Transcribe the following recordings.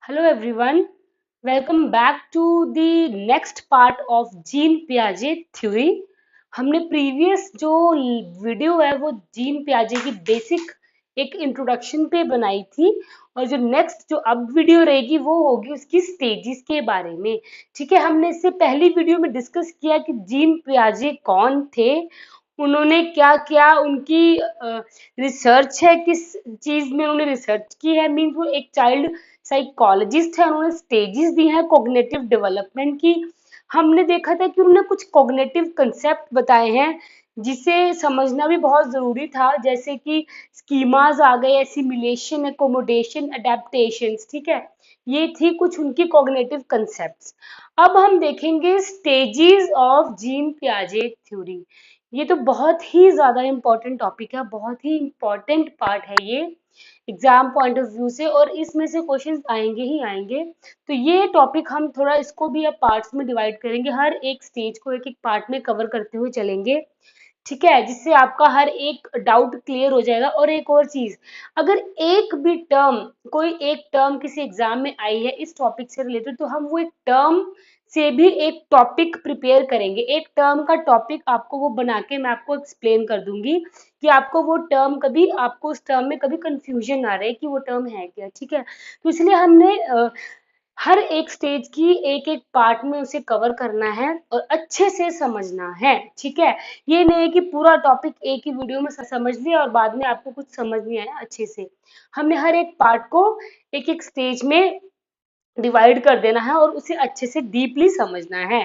Hello everyone, welcome back to the next part of Jean पियाजे theory. हमने previous जो video है वो जीन पियाजे की बेसिक एक इंट्रोडक्शन पे बनाई थी और जो नेक्स्ट जो अब वीडियो रहेगी वो होगी उसकी स्टेजेस के बारे में। ठीक है, हमने इससे पहली वीडियो में डिस्कस किया कि जीन पियाजे कौन थे, उन्होंने क्या किया, उनकी रिसर्च है, किस चीज में उन्होंने रिसर्च की है, मीन्स वो एक चाइल्ड साइकोलॉजिस्ट है, उन्होंने स्टेजेस दी हैं कॉग्निटिव डेवलपमेंट की। हमने देखा था कि उन्होंने कुछ कॉग्निटिव कंसेप्ट बताए हैं जिसे समझना भी बहुत जरूरी था, जैसे कि स्कीमाज आ गए, एसिमिलेशन, एकोमोडेशन, अडेप्टेशंस। ठीक है, ये थी कुछ उनकी कॉग्निटिव कंसेप्ट्स। अब हम देखेंगे स्टेजेस ऑफ जीन पियाजे थ्योरी। ये तो बहुत ही ज्यादा इंपॉर्टेंट टॉपिक है, बहुत ही इंपॉर्टेंट पार्ट है ये एग्जाम पॉइंट ऑफ व्यू से, और इसमें से क्वेश्चंस आएंगे ही आएंगे। तो ये टॉपिक हम थोड़ा इसको भी अब पार्ट्स में डिवाइड करेंगे, हर एक स्टेज को एक एक पार्ट में कवर करते हुए चलेंगे। ठीक है, जिससे आपका हर एक डाउट क्लियर हो जाएगा। और एक और चीज, अगर एक भी टर्म, कोई एक टर्म किसी एग्जाम में आई है इस टॉपिक से रिलेटेड, तो हम वो एक टर्म से भी एक टॉपिक प्रिपेयर करेंगे। एक टर्म का टॉपिक आपको वो बना के मैं आपको एक्सप्लेन कर दूंगी कि आपको वो टर्म, कभी आपको उस टर्म में कभी कंफ्यूजन ना रहे कि वो टर्म है क्या। ठीक है, तो इसलिए हमने हर एक स्टेज की एक एक पार्ट में उसे कवर करना है और अच्छे से समझना है। ठीक है, ये नहीं है कि पूरा टॉपिक एक ही वीडियो में समझ लिया और बाद में आपको कुछ समझ नहीं आया अच्छे से। हमने हर एक पार्ट को एक एक स्टेज में डिवाइड कर देना है और उसे अच्छे से डीपली समझना है।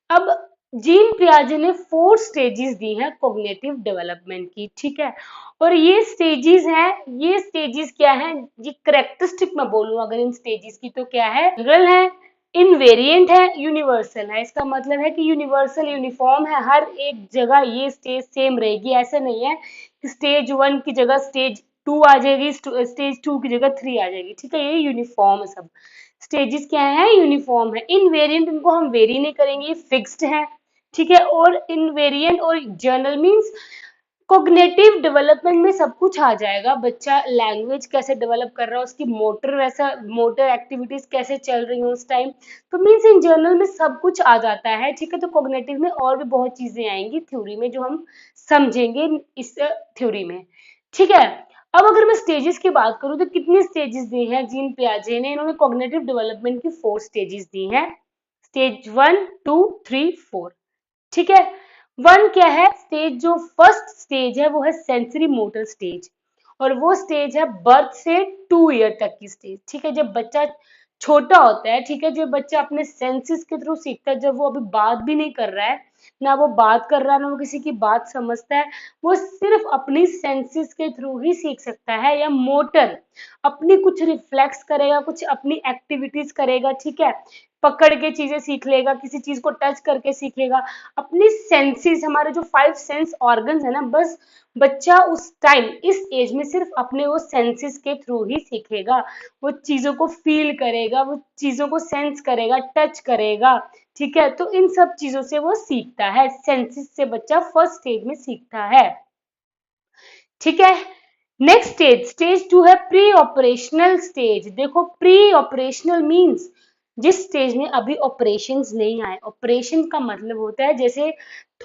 अब जीन पियाजे ने 4 स्टेजेस दी हैं कॉग्निटिव डेवलपमेंट की। ठीक है, और ये स्टेजेस हैं, ये स्टेजेस क्या हैं, ये करेक्टरिस्टिक मैं बोलूं अगर इन स्टेजेस की, तो क्या है, जनरल है, इनवेरिएंट है, यूनिवर्सल है। इसका मतलब है कि यूनिवर्सल यूनिफॉर्म है, हर एक जगह ये स्टेज सेम रहेगी। ऐसा नहीं है कि स्टेज 1 की जगह स्टेज 2 आ जाएगी, स्टेज 2 की जगह 3 आ जाएगी। ठीक है, ये यूनिफॉर्म है सब। स्टेजेस क्या है, यूनिफॉर्म है। इनवेरिएंट, इनको हम वेरी नहीं करेंगे, ये फिक्स्ड है। ठीक है, और इनवेरिएंट और जर्नल मींस कॉग्निटिव डेवलपमेंट में सब कुछ आ जाएगा। बच्चा लैंग्वेज कैसे डेवलप कर रहा है, उसकी मोटर, वैसा मोटर एक्टिविटीज कैसे चल रही हो उस टाइम, तो मीन्स इन जर्नल में सब कुछ आ जाता है। ठीक है, तो कॉग्निटिव में और भी बहुत चीजें आएंगी थ्योरी में जो हम समझेंगे इस थ्योरी में। ठीक है, अब अगर मैं स्टेजेस की बात करूं तो कितनी स्टेजेस दी हैं जीन पियाजे ने, इन्होंने कॉग्निटिव डेवलपमेंट की 4 स्टेजेस दी हैं, स्टेज 1 2 3 4। ठीक है, 1 क्या है, स्टेज जो फर्स्ट स्टेज है वो है सेंसरी मोटर स्टेज, और वो स्टेज है बर्थ से 2 ईयर तक की स्टेज। ठीक है, जब बच्चा छोटा होता है, ठीक है, जो बच्चा अपने सेंसेस के थ्रू सीखता है, जब वो अभी बात भी नहीं कर रहा है, ना वो बात कर रहा है, ना वो किसी की बात समझता है, वो सिर्फ अपनी सेंसेस के थ्रू ही सीख सकता है, या मोटर अपनी कुछ रिफ्लेक्स करेगा, कुछ अपनी एक्टिविटीज करेगा। ठीक है, पकड़ के चीजें सीख लेगा, किसी चीज को टच करके सीखेगा, अपनी सेंसेस, हमारे जो 5 सेंस ऑर्गन्स है ना, बस बच्चा उस टाइम इस एज में सिर्फ अपने वो सेंसेस के थ्रू ही सीखेगा। वो चीजों को फील करेगा, वो चीजों को सेंस करेगा, टच करेगा। ठीक है, तो इन सब चीजों से वो सीखता है, सेंसेस से बच्चा फर्स्ट स्टेज में सीखता है। ठीक है, नेक्स्ट स्टेज, स्टेज 2 है प्री ऑपरेशनल स्टेज। देखो, प्री ऑपरेशनल मींस जिस स्टेज में अभी ऑपरेशंस नहीं आए। ऑपरेशन का मतलब होता है जैसे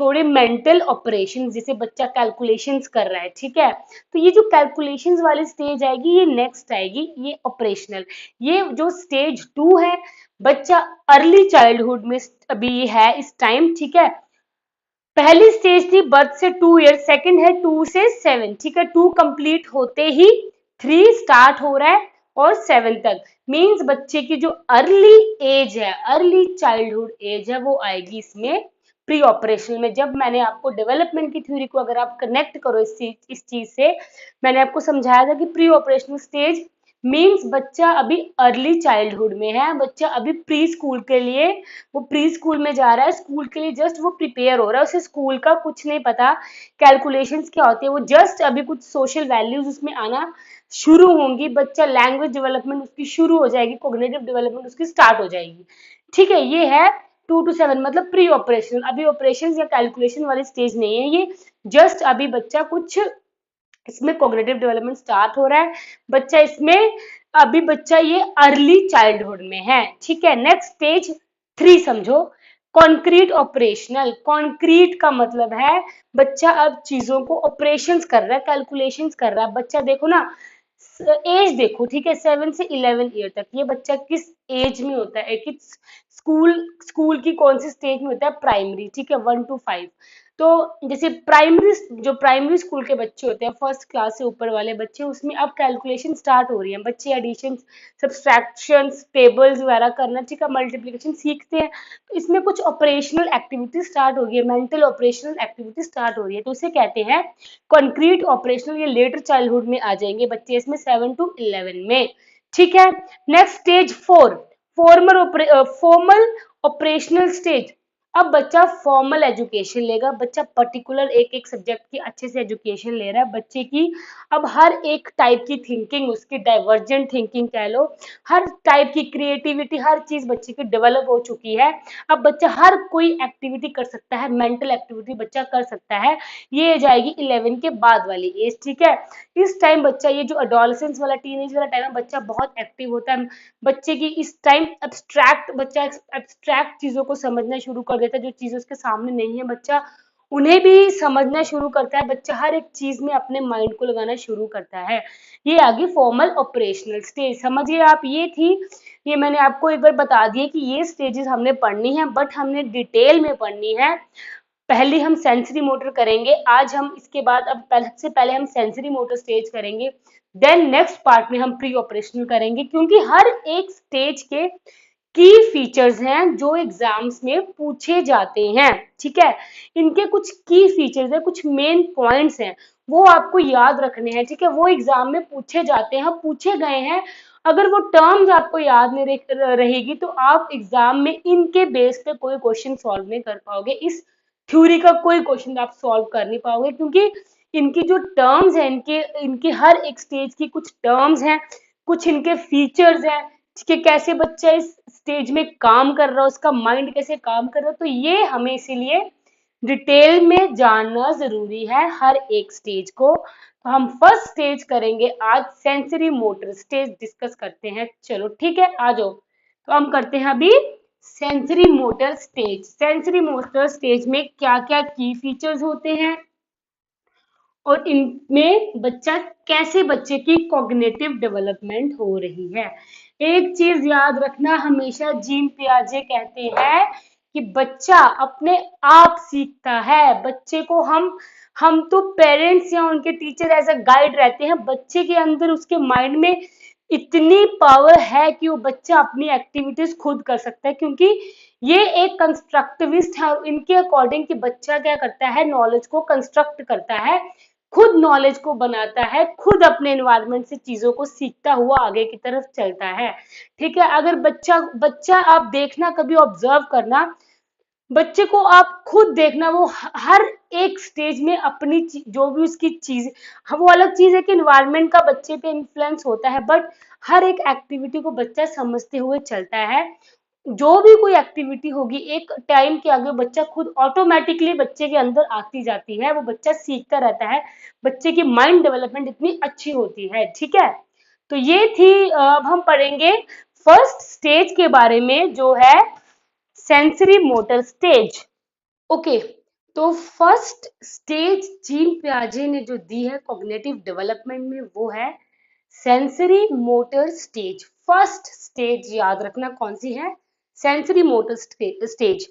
थोड़े मेंटल ऑपरेशन, जैसे बच्चा कैलकुलेशंस कर रहा है। ठीक है, तो ये जो कैलकुलेशंस वाली स्टेज आएगी ये नेक्स्ट आएगी, ये ऑपरेशनल। ये जो स्टेज 2 है, बच्चा अर्ली चाइल्डहुड में अभी है इस टाइम। ठीक है, पहली स्टेज थी बर्थ से 2 ईयर, सेकंड है 2 से 7। ठीक है, 2 कंप्लीट होते ही 3 स्टार्ट हो रहा है और 7 तक, मींस बच्चे की जो अर्ली एज है, अर्ली चाइल्डहुड एज है, वो आएगी इसमें प्री ऑपरेशनल में। जब मैंने आपको डेवलपमेंट की थ्योरी को अगर आप कनेक्ट करो इस चीज से, मैंने आपको समझाया था कि प्री ऑपरेशनल स्टेज मीन्स बच्चा अभी अर्ली चाइल्डहुड में है, बच्चा अभी प्री स्कूल के लिए, वो प्री स्कूल में जा रहा है, स्कूल के लिए जस्ट वो प्रिपेयर हो रहा है, उसे स्कूल का कुछ नहीं पता, कैलकुलेशंस क्या होती है, वो जस्ट अभी कुछ सोशल वैल्यूज उसमें आना शुरू होंगी, बच्चा लैंग्वेज डेवलपमेंट उसकी शुरू हो जाएगी, कोग्निटिव डेवलपमेंट उसकी स्टार्ट हो जाएगी। ठीक है, ये है 2 to 7, मतलब प्री ऑपरेशन। अभी ऑपरेशन या कैलकुलेशन वाली स्टेज नहीं है, ये जस्ट अभी बच्चा कुछ, इसमें कॉग्निटिव डेवलपमेंट स्टार्ट हो रहा है, बच्चा इसमें अभी बच्चा ये अर्ली चाइल्डहुड में है, ठीक है। नेक्स्ट स्टेज 3 समझो, कॉन्क्रीट ऑपरेशनल। कॉन्क्रीट का मतलब है बच्चा अब चीजों को ऑपरेशंस कर रहा है, कैलकुलेशंस कर रहा है। बच्चा देखो ना, एज देखो, ठीक है, 7 से 11 ईयर तक ये बच्चा किस एज में होता है, किस स्कूल स्कूल की कौन सी स्टेज में होता है, प्राइमरी, ठीक है, 1 to 5। तो जैसे प्राइमरी स्कूल के बच्चे होते हैं, फर्स्ट क्लास से ऊपर वाले बच्चे, उसमें अब कैलकुलेशन स्टार्ट हो रही है, बच्चे एडिशन, सब्सट्रैक्शंस, टेबल्स वगैरह करना, ठीक है, मल्टीप्लिकेशन सीखते हैं। तो इसमें कुछ ऑपरेशनल एक्टिविटी स्टार्ट हो रही है, मेंटल ऑपरेशनल एक्टिविटी स्टार्ट हो रही है, तो उसे कहते हैं कॉन्क्रीट ऑपरेशनल। ये लेटर चाइल्डहुड में आ जाएंगे बच्चे, इसमें 7 to 11 में, ठीक है। Next stage 4, formal operational stage. अब बच्चा फॉर्मल एजुकेशन लेगा, बच्चा पर्टिकुलर एक एक सब्जेक्ट की अच्छे से एजुकेशन ले रहा है, बच्चे की अब हर एक टाइप की थिंकिंग, उसकी डाइवर्जेंट थिंकिंग कह लो, हर टाइप की क्रिएटिविटी, हर चीज बच्चे की डेवलप हो चुकी है। अब बच्चा हर कोई एक्टिविटी कर सकता है, मेंटल एक्टिविटी बच्चा कर सकता है। ये जाएगी 11 के बाद वाली एज, ठीक है। इस टाइम बच्चा, ये जो अडोलसेंस वाला, टीनेज वाला टाइम है, बच्चा बहुत एक्टिव होता है। बच्चे की इस टाइम बच्चा एब्स्ट्रैक्ट चीजों को समझना शुरू कर देता है, जो चीजें उसके सामने नहीं है, बच्चा उन्हें भी समझना शुरू करता है। बच्चा हर एक चीज में अपने माइंड को लगाना शुरू करता है। ये आगे फॉर्मल ऑपरेशनल स्टेज, समझिए आप, ये थी, ये मैंने आपको एक बार बता दिया कि ये स्टेजेस हमने पढ़नी है, बट हमने डिटेल में पढ़नी है। पहले हम सेंसरी मोटर करेंगे आज हम, इसके बाद अब सबसे पहले हम सेंसरी मोटर स्टेज करेंगे, देन नेक्स्ट पार्ट में हम प्री ऑपरेशनल करेंगे, क्योंकि हर एक स्टेज के की फीचर्स हैं जो एग्जाम्स में पूछे जाते हैं, ठीक है। इनके कुछ की फीचर्स हैं, कुछ मेन पॉइंट्स हैं, वो आपको याद रखने हैं, ठीक है। वो एग्जाम में पूछे जाते हैं, पूछे गए हैं। अगर वो टर्म्स आपको याद नहीं रहेगी तो आप एग्जाम में इनके बेस पे कोई क्वेश्चन सॉल्व नहीं कर पाओगे, इस थ्योरी का कोई क्वेश्चन आप सॉल्व कर नहीं पाओगे, क्योंकि इनकी जो टर्म्स हैं, इनके इनके हर एक स्टेज की कुछ टर्म्स हैं, कुछ इनके फीचर्स हैं, ठीक है, कैसे बच्चा इस स्टेज में काम कर रहा है, उसका माइंड कैसे काम कर रहा है, तो ये हमें इसीलिए डिटेल में जानना जरूरी है हर एक स्टेज को। तो हम फर्स्ट स्टेज करेंगे आज, सेंसरी मोटर स्टेज डिस्कस करते हैं, चलो ठीक है, आ जाओ। तो हम करते हैं अभी sensory motor stage. Sensory motor stage में क्या क्या की फीचर्स होते हैं और इनमें कैसे बच्चे की कॉग्निटिव डेवलपमेंट हो रही है। एक चीज याद रखना, हमेशा जीन पियाजे कहते हैं कि बच्चा अपने आप सीखता है। बच्चे को हम तो पेरेंट्स या उनके टीचर एज अ गाइड रहते हैं, बच्चे के अंदर, उसके माइंड में इतनी पावर है कि वो बच्चा अपनी एक्टिविटीज खुद कर सकता है, क्योंकि ये एक कंस्ट्रक्टिविस्ट है और इनके अकॉर्डिंग कि बच्चा क्या करता है, नॉलेज को कंस्ट्रक्ट करता है, खुद नॉलेज को बनाता है, खुद अपने एनवायरनमेंट से चीजों को सीखता हुआ आगे की तरफ चलता है, ठीक है। अगर बच्चा बच्चा आप देखना, कभी ऑब्जर्व करना, बच्चे को आप खुद देखना, वो हर एक स्टेज में अपनी जो भी उसकी चीज, हाँ, वो अलग चीज है कि इन्वायरमेंट का बच्चे पे इन्फ्लुएंस होता है, बट हर एक एक्टिविटी को बच्चा समझते हुए चलता है। जो भी कोई एक्टिविटी होगी, एक टाइम के आगे बच्चा खुद ऑटोमेटिकली बच्चे के अंदर आती जाती है, वो बच्चा सीखता रहता है, बच्चे की माइंड डेवलपमेंट इतनी अच्छी होती है, ठीक है। तो ये थी, अब हम पढ़ेंगे फर्स्ट स्टेज के बारे में, जो है सेंसरी मोटर स्टेज। ओके, तो फर्स्ट स्टेज जीन पियाजे ने जो दी है कॉग्निटिव डेवलपमेंट में, वो है sensory motor stage. First stage याद रखना कौन सी है, सेंसरी मोटर स्टेज।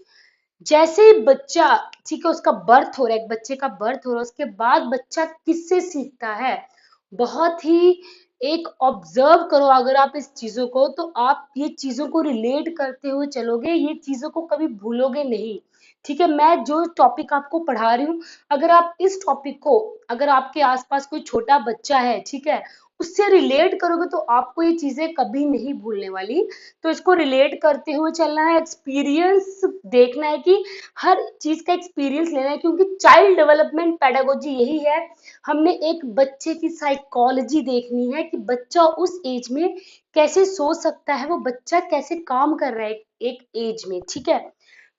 जैसे ही बच्चा, ठीक है, उसका बर्थ हो रहा है, एक बच्चे का बर्थ हो रहा है, उसके बाद बच्चा किससे सीखता है, बहुत ही, एक ऑब्जर्व करो अगर आप इस चीजों को, तो आप ये चीजों को रिलेट करते हुए चलोगे, ये चीजों को कभी भूलोगे नहीं, ठीक है। मैं जो टॉपिक आपको पढ़ा रही हूँ, अगर आप इस टॉपिक को, अगर आपके आसपास कोई छोटा बच्चा है, ठीक है, उससे रिलेट करोगे तो आपको ये चीजें कभी नहीं भूलने वाली। तो इसको रिलेट करते हुए चलना है, एक्सपीरियंस देखना है कि हर चीज का एक्सपीरियंस लेना है, क्योंकि चाइल्ड डेवलपमेंट पेडागोजी यही है। हमने एक बच्चे की साइकोलॉजी देखनी है कि बच्चा उस एज में कैसे सोच सकता है, वो बच्चा कैसे काम कर रहा है एक एज में, ठीक है।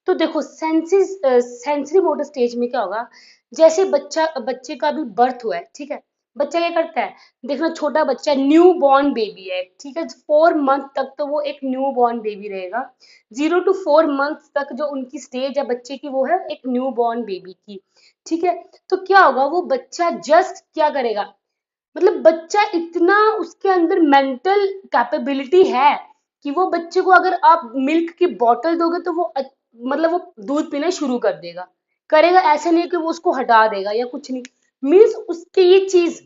तो देखो, सेंसरी मोटर स्टेज में क्या होगा, जैसे बच्चे का भी बर्थ हुआ है, ठीक है, बच्चा क्या करता है, देखना छोटा बच्चा न्यू बॉर्न बेबी है, ठीक है, 4 मंथ तक तो वो एक न्यू बॉर्न बेबी रहेगा। 0 to 4 मंथ तक जो उनकी स्टेज है बच्चे की, वो है एक न्यू बॉर्न बेबी की। ठीक है, तो क्या होगा, वो बच्चा जस्ट क्या करेगा, मतलब बच्चा इतना उसके अंदर मेंटल कैपेबिलिटी है कि वो बच्चे को अगर आप मिल्क की बॉटल दोगे तो वो मतलब वो दूध पीना शुरू कर देगा, करेगा, ऐसा नहीं कि वो उसको हटा देगा या कुछ नहीं। मीन्स उसके ये चीज,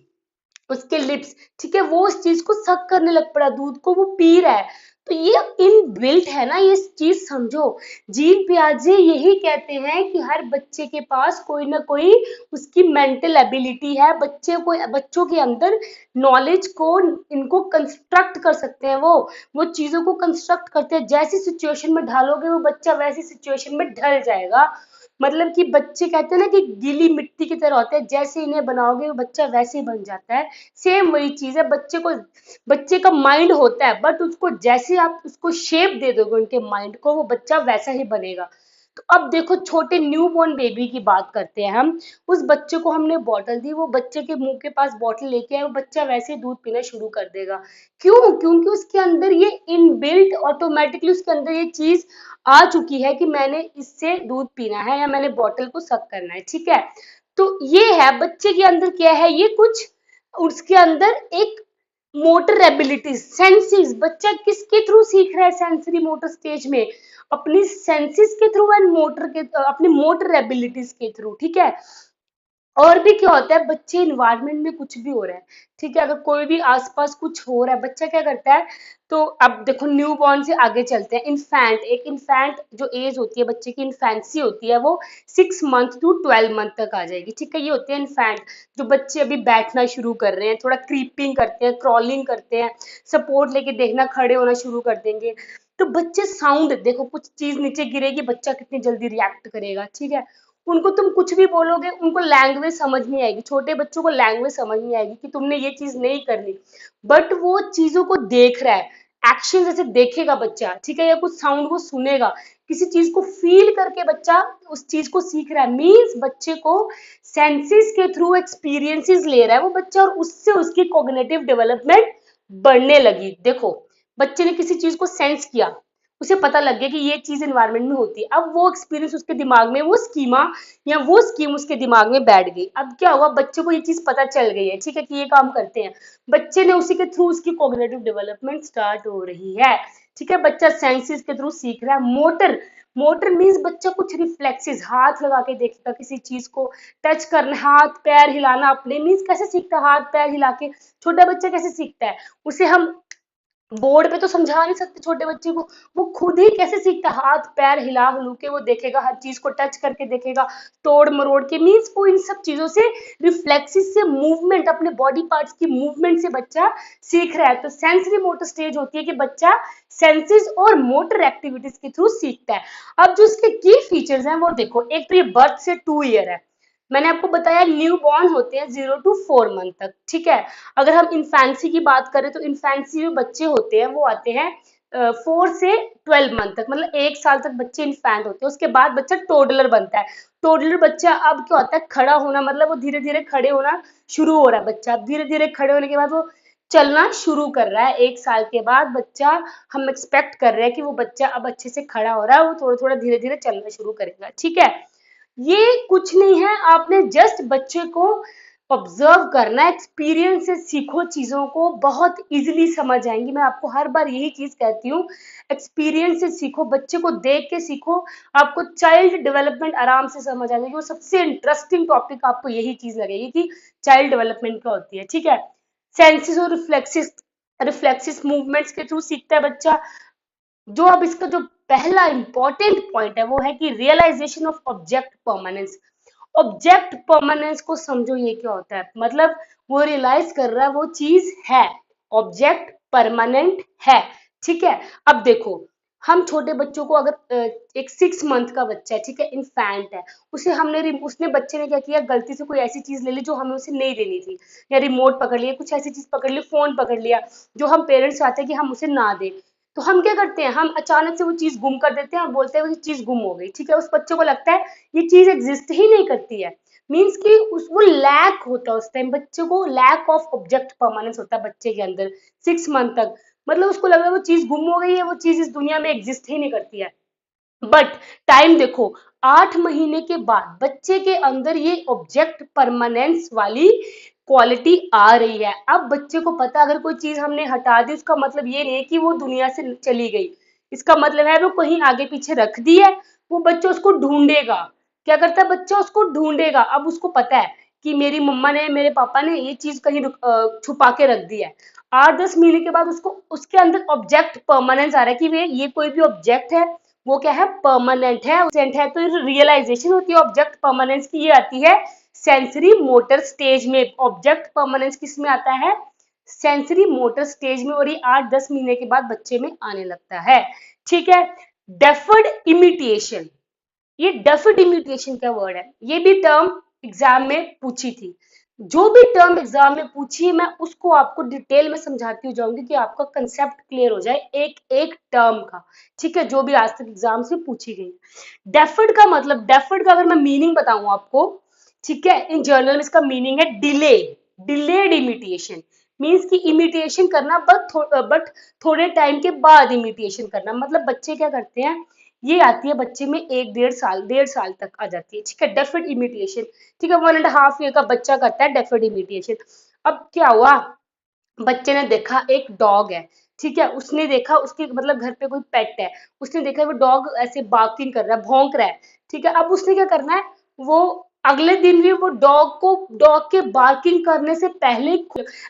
उसके लिप्स, ठीक है, वो उस चीज को सक करने लग पड़ा, दूध को वो पी रहा है। तो ये इनबिल्ट है ना, ये चीज समझो। जीन पियाजे यही कहते हैं कि हर बच्चे के पास कोई ना कोई उसकी मेंटल एबिलिटी है, बच्चों के अंदर नॉलेज को, इनको कंस्ट्रक्ट कर सकते हैं, वो चीजों को कंस्ट्रक्ट करते हैं, जैसी सिचुएशन में ढालोगे वो बच्चा वैसी सिचुएशन में ढल जाएगा। मतलब कि बच्चे कहते हैं ना कि गीली मिट्टी की तरह होते हैं, जैसे इन्हें बनाओगे वो बच्चा वैसे ही बन जाता है। सेम वही चीज है, बच्चे का माइंड होता है, बट उसको जैसे आप उसको शेप दे दोगे उनके माइंड को, वो बच्चा वैसा ही बनेगा। तो अब देखो, छोटे न्यू बॉर्न बेबी की बात करते हैं हम। उस बच्चे को हमने बॉटल दी, वो बच्चे के मुंह के पास बॉटल लेके आए, वो बच्चा वैसे ही दूध पीना शुरू कर देगा। क्यों? क्योंकि उसके अंदर ये इनबिल्ट ऑटोमेटिकली उसके अंदर ये चीज आ चुकी है कि मैंने इससे दूध पीना है या मैंने बॉटल को सक करना है। ठीक है, तो ये है बच्चे के अंदर क्या है, ये कुछ उसके अंदर एक मोटर एबिलिटीज, सेंसेस, बच्चा किसके थ्रू सीख रहा है सेंसरी मोटर स्टेज में, अपनी सेंसेस के थ्रू एंड मोटर के, अपनी मोटर एबिलिटीज के थ्रू। ठीक है, और भी क्या होता है, बच्चे इन्वायरमेंट में कुछ भी हो रहा है, ठीक है, अगर कोई भी आसपास कुछ हो रहा है, बच्चा क्या करता है, तो अब देखो न्यू बॉर्न से आगे चलते हैं। इन्फैंट जो एज होती है बच्चे की, इन्फेंसी होती है, वो 6 मंथ to 12 मंथ तक आ जाएगी। ठीक है, ये होते हैं इन्फैंट, जो बच्चे अभी बैठना शुरू कर रहे हैं, थोड़ा क्रीपिंग करते हैं, क्रॉलिंग करते हैं, सपोर्ट लेके देखना, खड़े होना शुरू कर देंगे। तो बच्चे साउंड देखो, कुछ चीज नीचे गिरेगी, बच्चा कितनी जल्दी रिएक्ट करेगा। ठीक है, उनको तुम कुछ भी बोलोगे, उनको लैंग्वेज समझ नहीं आएगी, छोटे बच्चों को लैंग्वेज समझ नहीं आएगी कि तुमने ये चीज नहीं करनी, बट वो चीजों को देख रहा है, एक्शन जैसे देखेगा बच्चा, ठीक है, या कुछ साउंड को सुनेगा, किसी चीज को फील करके बच्चा उस चीज को सीख रहा है। मीन्स बच्चे को सेंसेस के थ्रू एक्सपीरियंसेस ले रहा है वो बच्चा, और उससे उसकी कॉग्निटिव डेवलपमेंट बढ़ने लगी। देखो, बच्चे ने किसी चीज को सेंस किया, उसे पता लग गया कि ये चीज एनवायरनमेंट में होती है, अब वो एक्सपीरियंस उसके दिमाग में, वो स्कीमा या वो स्कीम उसके दिमाग में बैठ गई। अब क्या हुआ, बच्चे को ये चीज पता चल गई है, ठीक है, कि ये काम करते हैं, बच्चे ने उसी के थ्रू उसकी कॉग्निटिव डेवलपमेंट स्टार्ट हो रही है। ठीक है, बच्चा सेंसेस के थ्रू सीख रहा है। मोटर, मोटर मीन्स बच्चा कुछ रिफ्लेक्सेस, हाथ लगा के देखेगा किसी चीज को, टच करना, हाथ पैर हिलाना अपने, मीन्स कैसे सीखता है, हाथ पैर हिला के। छोटा बच्चा कैसे सीखता है, उसे हम बोर्ड पे तो समझा नहीं सकते छोटे बच्चे को, वो खुद ही कैसे सीखता है, हाथ पैर हिला हिलू के वो देखेगा, हर चीज को टच करके देखेगा, तोड़ मरोड़ के। मीन्स वो इन सब चीजों से, रिफ्लेक्सिस से, मूवमेंट, अपने बॉडी पार्ट्स की मूवमेंट से बच्चा सीख रहा है। तो सेंसरी मोटर स्टेज होती है कि बच्चा सेंसेस और मोटर एक्टिविटीज के थ्रू सीखता है। अब जो इसके की फीचर्स हैं वो देखो, एक तो ये बर्थ से 2 ईयर है, मैंने आपको बताया न्यू बॉर्न होते हैं 0 to 4 मंथ तक। ठीक है, अगर हम इन्फेंसी की बात करें तो इन्फेंसी में बच्चे होते हैं वो आते हैं 4 से 12 मंथ तक, मतलब 1 साल तक बच्चे इन्फेंट होते हैं, उसके बाद बच्चा टोडलर बनता है। टोडलर बच्चा अब क्या होता है, खड़ा होना, मतलब वो धीरे धीरे खड़े होना शुरू हो रहा है बच्चा, अब धीरे धीरे खड़े होने के बाद वो चलना शुरू कर रहा है। 1 साल के बाद बच्चा, हम एक्सपेक्ट कर रहे हैं कि वो बच्चा अब अच्छे से खड़ा हो रहा है, वो थोड़ा थोड़ा धीरे धीरे चलना शुरू करेगा। ठीक है, ये कुछ नहीं है, आपने जस्ट बच्चे को ऑब्जर्व करना है, एक्सपीरियंस से सीखो, चीजों को बहुत इजीली समझ आएंगी। मैं आपको हर बार यही चीज कहती हूँ, एक्सपीरियंस से सीखो, बच्चे को देख के सीखो, आपको चाइल्ड डेवलपमेंट आराम से समझ आ जाएगी। वो सबसे इंटरेस्टिंग टॉपिक आपको यही चीज लगेगी कि चाइल्ड डेवलपमेंट क्या होती है। ठीक है, सेंसेस और रिफ्लेक्सिस, रिफ्लेक्सिस मूवमेंट्स के थ्रू सीखता है बच्चा। जो अब इसका जो पहला इंपॉर्टेंट पॉइंट है वो है कि realisation of object permanence. Object permanence को समझो, ये क्या होता है, मतलब वो रियलाइज कर रहा है वो चीज है, ऑब्जेक्ट परमानेंट है। ठीक है, अब देखो, हम छोटे बच्चों को अगर एक 6 मंथ का बच्चा है, ठीक है, इन्फेंट है, उसे उसने बच्चे ने क्या किया, गलती से कोई ऐसी चीज ले ली जो हमें उसे नहीं देनी थी, या रिमोट पकड़ लिया, कुछ ऐसी चीज पकड़ ली, फोन पकड़ लिया, जो हम पेरेंट्स चाहते हैं कि हम उसे ना दें। तो हम क्या करते हैं, हम अचानक से वो चीज गुम कर देते हैं और बोलते हैं वो चीज गुम हो गई। ठीक है, उस बच्चे को लगता है ये चीज एग्जिस्ट ही नहीं करती है, मीन्स कि उस वो लैक होता है, उस टाइम बच्चे को लैक ऑफ ऑब्जेक्ट परमानेंस होता है बच्चे के अंदर 6 मंथ तक। मतलब उसको लग रहा है वो चीज गुम हो गई है, वो चीज इस दुनिया में एग्जिस्ट ही नहीं करती है। बट टाइम देखो, 8 महीने के बाद बच्चे के अंदर ये ऑब्जेक्ट परमानेंस वाली क्वालिटी आ रही है। अब बच्चे को पता, अगर कोई चीज हमने हटा दी उसका मतलब ये नहीं है कि वो दुनिया से चली गई, इसका मतलब है वो कहीं आगे पीछे रख दी है। वो बच्चा उसको ढूंढेगा, क्या करता है बच्चा, उसको ढूंढेगा। अब उसको पता है कि मेरी मम्मा ने, मेरे पापा ने ये चीज कहीं छुपा के रख दी है। 8-10 महीने के बाद उसको उसके अंदर ऑब्जेक्ट परमानेंस आ रहा है कि वे ये कोई भी ऑब्जेक्ट है वो क्या है, परमानेंट है, तो रियलाइजेशन होती है ऑब्जेक्ट परमानेंस की, ये आती है सेंसरी मोटर स्टेज में। ऑब्जेक्ट परमानेंस किस में आता है, सेंसरी मोटर स्टेज में, और ये 8-10 महीने के बाद बच्चे में आने लगता है। ठीक है। डेफर्ड इमिटेशन, ये डेफर्ड इमिटेशन का वर्ड है, ये भी टर्म एग्जाम में पूछी थी। जो भी टर्म एग्जाम में पूछी है मैं उसको आपको डिटेल में समझाती हुई जाऊंगी कि आपका कंसेप्ट क्लियर हो जाए एक एक टर्म का। ठीक है, जो भी आज तक एग्जाम से पूछी गई। डेफर्ड का मतलब, डेफर्ड का अगर मैं मीनिंग बताऊं आपको, ठीक है, इन जर्नल में इसका मीनिंग है डिले, डिलेड इमिटेशन। मीन्स की इमिटेशन करना बट थोड़े टाइम के बाद इमिटेशन करना। मतलब बच्चे क्या करते हैं, ये आती है बच्चे में 1 1.5 साल, 1.5 साल तक आ जाती है। ठीक है, डेफर्ड इमिटेशन। ठीक है, 1.5 ईयर का बच्चा करता है डेफर्ड इमिटेशन। अब क्या हुआ, बच्चे ने देखा एक डॉग है, ठीक है, उसने देखा उसके मतलब घर पे कोई पेट है, उसने देखा वो डॉग ऐसे बार्किंग कर रहा है, भौंक रहा है। ठीक है, अब उसने क्या करना है, वो अगले दिन भी वो डॉग के बार्किंग करने से पहले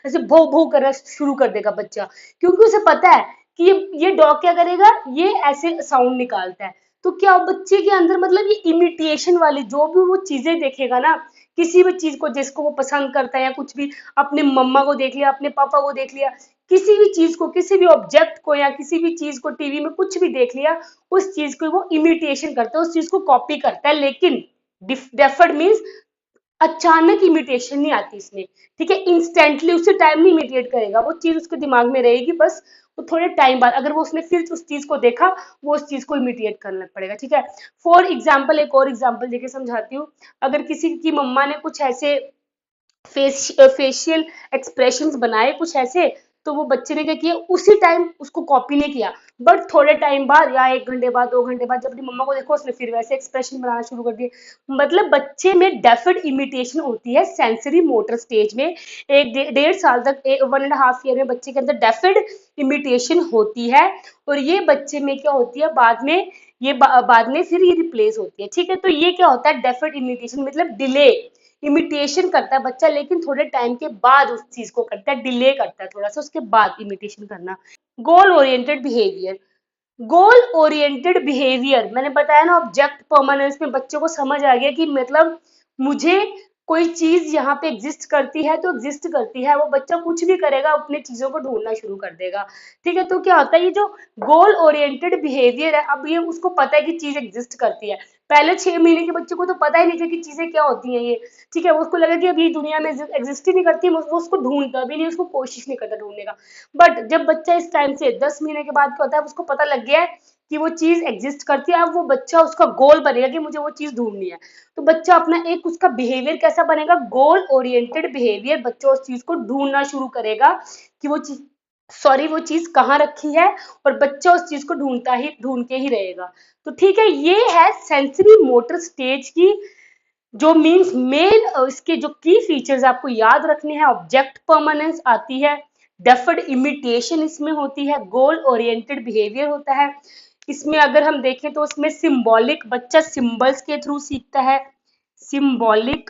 ऐसे भौ भौ करना शुरू कर देगा बच्चा, क्योंकि उसे पता है कि ये डॉग क्या करेगा, ये ऐसे साउंड निकालता है। तो क्या बच्चे के अंदर मतलब ये इमिटेशन वाली जो भी वो चीजें देखेगा ना, किसी भी चीज को जिसको वो पसंद करता है या कुछ भी, अपने मम्मा को देख लिया, अपने पापा को देख लिया, किसी भी चीज को, किसी भी ऑब्जेक्ट को या किसी भी चीज को टीवी में कुछ भी देख लिया, उस चीज को वो इमिटेशन करता है, उस चीज को कॉपी करता है। लेकिन डेफर्ड मीन्स अचानक इमिटेशन नहीं आती इसमें। ठीक है, इंस्टेंटली उसी टाइम में इमिटेट करेगा, वो चीज उसके दिमाग में रहेगी, बस वो थोड़े टाइम बाद अगर वो उसने फिर उस चीज को देखा, वो उस चीज को इमिटेट करना पड़ेगा। ठीक है, फॉर एग्जाम्पल, एक और एग्जाम्पल देके समझाती हूँ। अगर किसी की मम्मा ने कुछ ऐसे फेशियल एक्सप्रेशंस बनाए कुछ ऐसे, तो वो बच्चे ने क्या किया, उसी टाइम उसको कॉपी नहीं किया, बट थोड़े टाइम बाद या 1 घंटे बाद, 2 घंटे बाद, जब अपनी मम्मा को देखो उसने फिर वैसे एक्सप्रेशन बनाना शुरू कर दिए। मतलब बच्चे में डेफर्ड इमिटेशन होती है सेंसरी मोटर स्टेज में। 1 1.5 साल तक, 1.5 ईयर में बच्चे के अंदर डेफर्ड इमिटेशन होती है। और ये बच्चे में क्या होती है बाद में, बाद में फिर ये रिप्लेस होती है। ठीक है, तो ये क्या होता है डेफर्ड इमिटेशन, मतलब डिले इमिटेशन करता है बच्चा, लेकिन थोड़े टाइम के बाद उस चीज को करता है, डिले करता है थोड़ा सा, उसके बाद इमिटेशन करना। Goal oriented behaviour, goal oriented behaviour मैंने बताया ना, ऑब्जेक्ट परमानेंस में बच्चों को समझ आ गया कि मतलब मुझे कोई चीज यहाँ पे एग्जिस्ट करती है तो एग्जिस्ट करती है, वो बच्चा कुछ भी करेगा अपने चीजों को ढूंढना शुरू कर देगा। ठीक है, तो क्या होता है ये जो गोल ओरिएंटेड बिहेवियर है, अब ये उसको पता है कि चीज एग्जिस्ट करती है। पहले 6 महीने के बच्चे को तो पता ही नहीं था कि चीजें क्या होती हैं ये। ठीक है, उसको लगा कि अभी दुनिया में एग्जिस्ट ही नहीं करती, वो उसको ढूंढता भी नहीं, उसको कोशिश नहीं करता ढूंढने का। बट जब बच्चा इस टाइम से 10 महीने के बाद क्या होता है, उसको पता लग गया है कि वो चीज एग्जिस्ट करती है। अब वो बच्चा, उसका गोल बनेगा कि मुझे वो चीज ढूंढनी है। तो बच्चा अपना एक उसका बिहेवियर कैसा बनेगा, गोल ओरिएंटेड बिहेवियर, बच्चा उस चीज को ढूंढना शुरू करेगा कि वो चीज, सॉरी, वो चीज कहाँ रखी है, और बच्चा उस चीज को ढूंढ के ही रहेगा। तो ठीक है, ये है सेंसरी मोटर स्टेज की जो मीन्स मेन, इसके जो की फीचर्स आपको याद रखने हैं, ऑब्जेक्ट परमानेंस आती है, डेफर्ड इमिटेशन इसमें होती है, गोल ओरिएंटेड बिहेवियर होता है। इसमें अगर हम देखें तो उसमें सिंबॉलिक, बच्चा सिंबल्स के थ्रू सीखता है, सिंबॉलिक।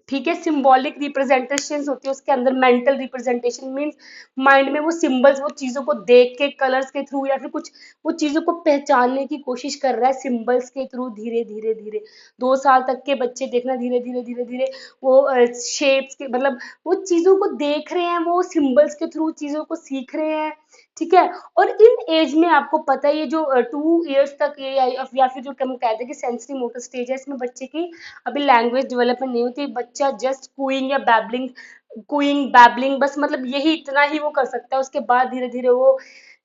ठीक है, सिंबॉलिक रिप्रेजेंटेशन होती है उसके अंदर, मेंटल रिप्रेजेंटेशन मीन्स माइंड में वो सिंबल्स, वो चीजों को देख के कलर्स के थ्रू या फिर कुछ वो चीजों को पहचानने की कोशिश कर रहा है सिंबल्स के थ्रू, धीरे धीरे धीरे। 2 साल तक के बच्चे देखना, धीरे धीरे धीरे धीरे वो शेप्स के मतलब वो चीजों को देख रहे हैं, वो सिंबल्स के थ्रू चीजों को सीख रहे हैं। ठीक है, और इन एज में आपको पता है ये जो 2 इयर्स तक ये या फिर जो हम कहते हैं कि सेंसरी मोटर स्टेज है, इसमें बच्चे की अभी लैंग्वेज डेवलपमेंट नहीं होती, बच्चा जस्ट कुइंग या बैबलिंग, कुइंग बैबलिंग, बस मतलब यही इतना ही वो कर सकता है। उसके बाद धीरे धीरे वो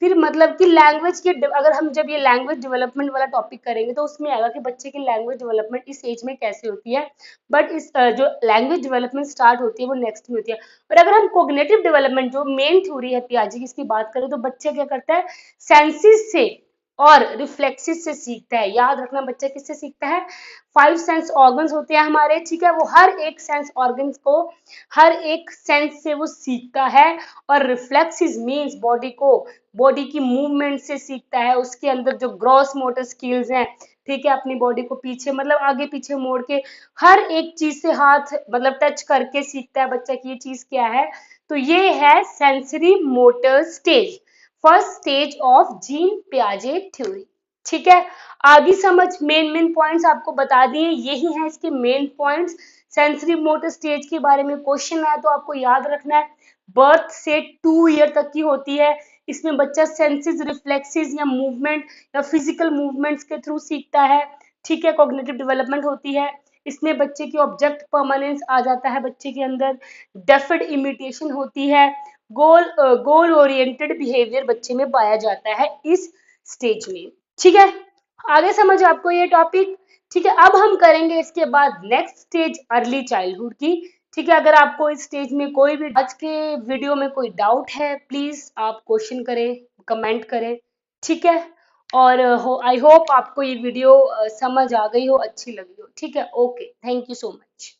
फिर मतलब कि लैंग्वेज के अगर हम जब ये लैंग्वेज डेवलपमेंट वाला टॉपिक करेंगे तो उसमें आएगा कि बच्चे की लैंग्वेज डेवलपमेंट इस एज में कैसे होती है, बट इस जो लैंग्वेज डेवलपमेंट स्टार्ट होती है वो नेक्स्ट में होती है। और अगर हम कोग्निटिव डेवलपमेंट जो मेन थ्योरी है पियाजे की इसकी बात करें तो बच्चा क्या करता है, सेंसेस से और रिफ्लेक्सिस से सीखता है। याद रखना बच्चा किससे सीखता है, 5 सेंस ऑर्गन्स होते हैं हमारे, ठीक है, वो हर एक सेंस ऑर्गन्स को हर एक सेंस से वो सीखता है। और रिफ्लेक्सिस मीन्स बॉडी की मूवमेंट से सीखता है, उसके अंदर जो ग्रॉस मोटर स्किल्स हैं, ठीक है, अपनी बॉडी को पीछे मतलब आगे पीछे मोड़ के हर एक चीज से हाथ मतलब टच करके सीखता है बच्चा की ये चीज क्या है। तो ये है sensory motor stage, first stage of Jean पियाजे थ्योरी। ठीक है, आगे समझ, मेन पॉइंट्स आपको बता दिए, यही है इसके main points. Sensory motor stage के बारे में क्वेश्चन आया तो आपको याद रखना है, बर्थ से 2 ईयर तक की होती है। इसमें बच्चा सेंसेस, रिफ्लेक्सेस या मूवमेंट या फिजिकल मूवमेंट्स के थ्रू सीखता है। ठीक है, कॉग्निटिव डेवलपमेंट होती है। इसमें बच्चे की ऑब्जेक्ट परमानेंस आ जाता है बच्चे के अंदर, डेफिड इमिटेशन होती है, गोल ओरिएंटेड बिहेवियर बच्चे में पाया जाता है इस स्टेज में। ठीक है, आगे समझ आपको ये टॉपिक। ठीक है, अब हम करेंगे इसके बाद नेक्स्ट स्टेज अर्ली चाइल्डहुड की। ठीक है, अगर आपको इस स्टेज में कोई भी आज के वीडियो में कोई डाउट है प्लीज आप क्वेश्चन करें, कमेंट करें। ठीक है, और आई होप आपको ये वीडियो समझ आ गई हो, अच्छी लगी हो। ठीक है, okay, thank you so much.